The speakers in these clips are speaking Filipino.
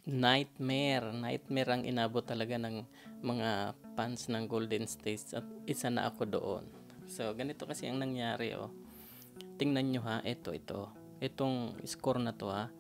Nightmare ang inabot talaga ng mga fans ng Golden State at isa na ako doon. So ganito kasi ang nangyari Tingnan nyo ha, itong score na to ha.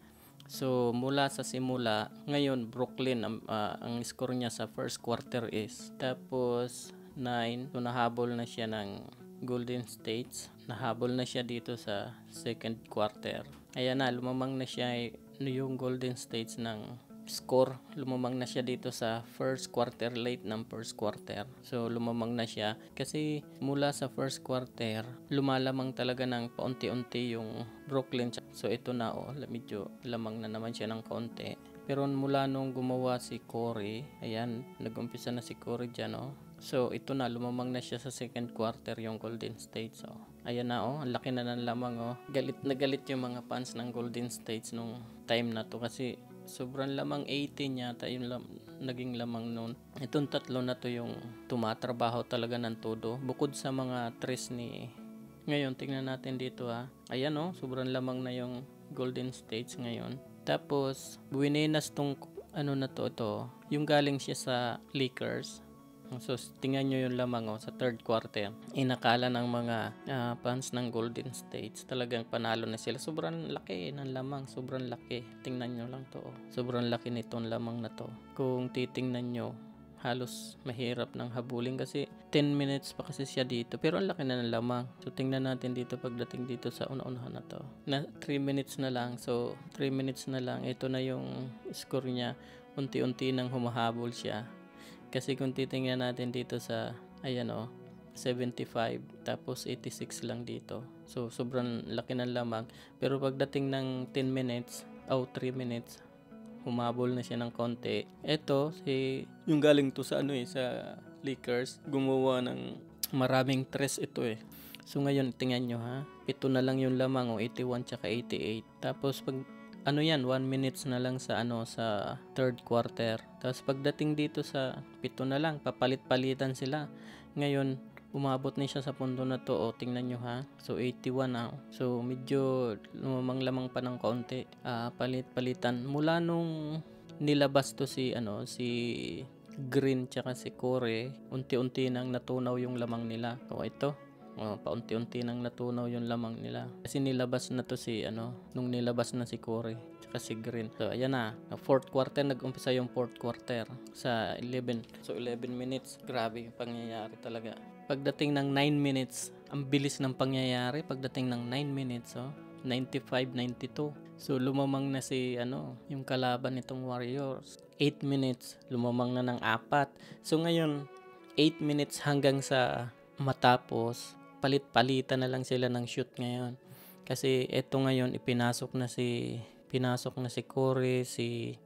So mula sa simula, ngayon Brooklyn ang score niya sa first quarter is tapos 9. So nahabol na siya ng Golden State. Nahabol na siya dito sa second quarter. Ayan na, lumamang na siya yung Golden State ng score. Lumamang na siya dito sa first quarter, late ng first quarter. So lumamang na siya kasi mula sa first quarter lumalamang talaga ng paunti-unti yung Brooklyn. So ito na medyo lamang na naman siya ng kaunti. Pero mula nung gumawa si Curry, ayan, nag-umpisa na si Curry dyan So ito na, lumamang na siya sa second quarter yung Golden State. So ayan na ang laki na ng lamang Galit na galit yung mga fans ng Golden State nung time na to kasi sobrang lamang 18 yata yung naging lamang noon. Itong tatlo na to yung tumatrabaho talaga ng todo. Bukod sa mga tres ni... Ngayon, tingnan natin dito Ayan sobrang lamang na yung Golden State ngayon. Tapos, buwinenas tong na to ito. Yung galing siya sa Lakers. So, tingnan nyo yung lamang sa third quarter. Inakala ng mga fans ng Golden State talagang panalo na sila. Sobrang laki ng lamang. Sobrang laki. Tingnan nyo lang to. Sobrang laki nitong lamang na to. Kung titingnan nyo, halos mahirap ng habulin kasi 10 minutes pa kasi siya dito. Pero ang laki na ng lamang. So, tingnan natin dito pagdating dito sa una-unahan na to. Na 3 minutes na lang. So, 3 minutes na lang. Ito na yung score niya. Unti-unti nang humahabol siya. Kasi kung titingnan natin dito sa 75 tapos 86 lang dito. So sobrang laki ng lamang. Pero pagdating ng 10 minutes 3 minutes humabol na siya ng konti. Ito yung galing to sa sa Lakers, gumawa ng maraming tres ito So ngayon tingnan nyo ito na lang yung lamang 81 tsaka 88. Tapos pag 1 minutes na lang sa sa third quarter. Tapos pagdating dito sa 7 na lang, papalit-palitan sila. Ngayon, umabot na siya sa punto na to. Tingnan nyo So 81 na. So medyo lumamang-lamang pa ng kaunti. Palit-palitan. Mula nung nilabas to si Green tsaka si Curry, unti-unti nang natunaw yung lamang nila. So ito. Paunti-unti nang natunaw yung lamang nila. Kasi nilabas na to nung nilabas na si Curry tsaka si Green. So ayan na, fourth quarter, nag-umpisa yung fourth quarter sa 11. So 11 minutes, grabe yung pangyayari talaga. Pagdating ng 9 minutes, ang bilis ng pangyayari. Pagdating ng 9 minutes, 95-92. So lumamang na si yung kalaban nitong Warriors. 8 minutes, lumamang na ng 4. So ngayon, 8 minutes hanggang sa matapos, palit-palitan na lang sila ng shoot ngayon. Kasi eto ngayon pinasok na si Curry, si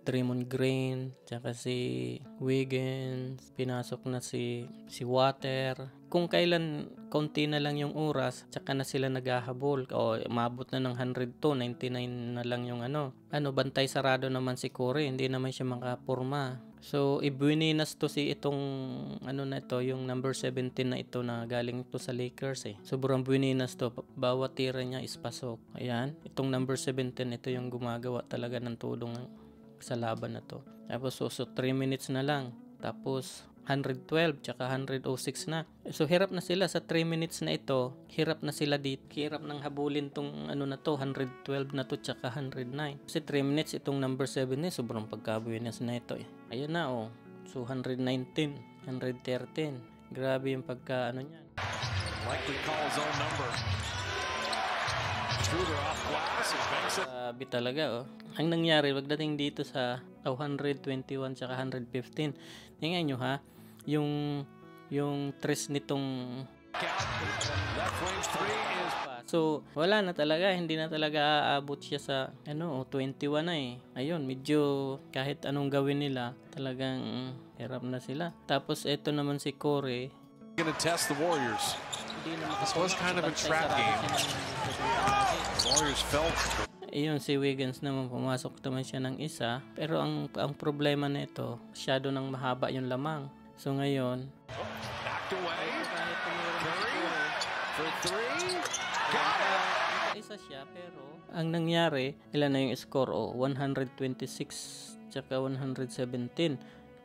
Draymond Green, tsaka si Wiggins, pinasok na si Water. Kung kailan konti na lang yung oras, tsaka na sila naghahabol umabot na ng 102, 99 na lang yung bantay sarado naman si Curry, hindi naman siya makapurma. So ibuininas to itong na ito, yung number 17 na ito na galing to sa Lakers Sobrang buininas to, bawat tira niya is pasok. Ayan, itong number 17, ito yung gumagawa talaga ng tulong sa laban na to. Tapos so 3 minutes na lang. Tapos 112 tsaka 106 na. So hirap na sila sa 3 minutes na ito. Hirap na sila dito. Hirap nang habulin tong na to, 112 na to tsaka 109. Kasi 3 minutes itong number 7 sobrang pagkabuinas na ito Ayan na So 119, 113. Grabe yung pagka niyan. Likely call zone number. Schroeder off glass and banks it. Grabe talaga Ang nangyari pagdating dito sa 121 tsaka 115. Tingnan nyo yung tres nitong so wala na talaga, hindi na talaga aabot siya sa 21 na Ayun, medyo kahit anong gawin nila, talagang hirap na sila. Tapos eto naman si Curry, gonna test the Warriors. This was kind of a trap game. The Warriors felt. Ayun, si Wiggins naman pumasok naman siya ng isa. Pero ang problema nito, masyado nang mahaba yung lamang. So ngayon, backed away. Curry for 3. Got it. Umasa siya pero ang nangyari, ilan na yung score? 126 tsaka 117.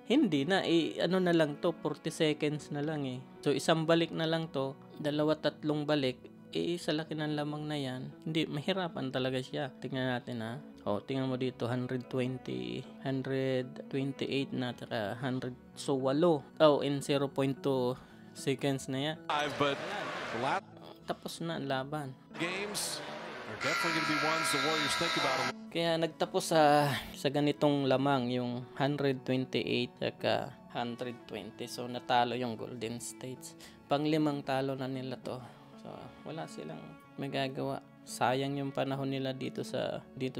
Hindi na, ano na lang to, 40 seconds na lang eh. So isang balik na lang to, 2-3 balik, sa laki ng lamang na yan, hindi, mahirapan talaga siya. Tingnan natin ha. Tingnan mo dito, 128 na, tsaka 100, so 8. In 0.2 seconds na yan. But Tapos na ang laban. Games are definitely going to be ones the Warriors think about. Kaya nagtapos sa ganitong lamang, yung 128 tsaka 120. So natalo yung Golden State. Pang-5 talo na nila to. So wala silang magagawa. Sayang yung panahon nila dito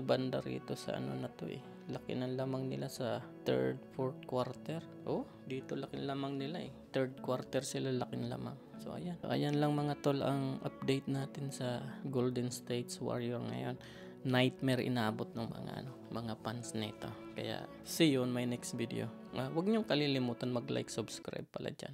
banda rito sa ano na to eh. Laki ng lamang nila sa 3rd, 4th quarter. Dito laki ng lamang nila eh. 3rd quarter sila laki ng lamang. So ayan. So, ayan lang mga tol ang update natin sa Golden State Warrior ngayon. Nightmare inabot ng mga fans nito. Kaya see you on my next video. Huwag niyong kalilimutan mag-like, subscribe pala dyan.